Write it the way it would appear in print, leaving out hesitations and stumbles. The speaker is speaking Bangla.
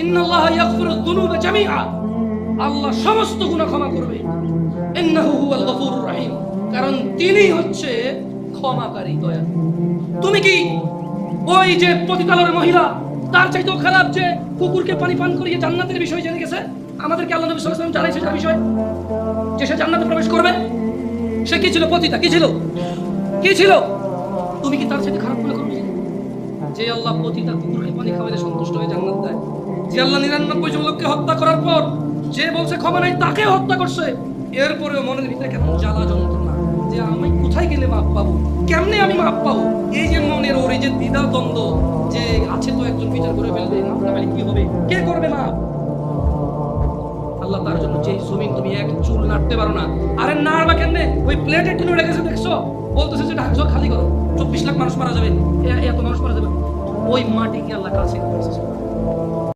ইন্নাল্লাহা ইয়াগফিরুয যুনুবা জামিআ, আল্লাহ সমস্ত গুনাহ ক্ষমা করবে। ইন্নাহু হুয়াল গফুরুর রহিম, কারণ তিনি হচ্ছে ক্ষমাকারী, দয়া। তুমি কি ওই যে পতিতালয়ের মহিলা, তার চাইতেও খারাপ যে কুকুরকে পানি পান করিয়ে জান্নাতের বিষয় জেনে গেছে? আমাদেরকে আল্লাহ নবী সাল্লাল্লাহু আলাইহি ওয়াসাল্লাম জানাইছে যার বিষয়, যে সে জান্নাতে প্রবেশ করবে। সে কি ছিল? পতিতা। কি ছিল? কি ছিল? তুমি কি তার চাইতে খারাপ মনে করবে? যে আল্লাহ পতিতা কুকুরকে পানি খাওয়াইলে সন্তুষ্ট হয়ে জান্নাত দেয়, যে আল্লাহ 99 জন লোককে হত্যা করার পর যে বলছে ক্ষমা নাই, তাকে হত্যা করছে, এরপরেও মনের ভিতরে কেমন জ্বালা যন্ত্রণা যে আমি কোথায় গেলে মাপ পাবো, কেমনে আমি মাপ পাবো, এই যে মনের ওর এই যে দ্বিধা দ্বন্দ্ব, যে আছে তো একজন বিচার করে ফেলবে, মাপ না পেলে কি হবে, কে করবে মাপ? আল্লাহ তার জন্য যে জমিন তুমি এক চুল নাড়তে পারো না, আরে নাড়বা কেমনে? ওই প্লেটে টিনে রেখেছে, দেখছো? বলতেছে যে ঢাকা শহর খালি করো, 24 লাখ মানুষ মারা যাবে, এত মানুষ মারা যাবে, ওই মাটি কি আল্লাহ কাছে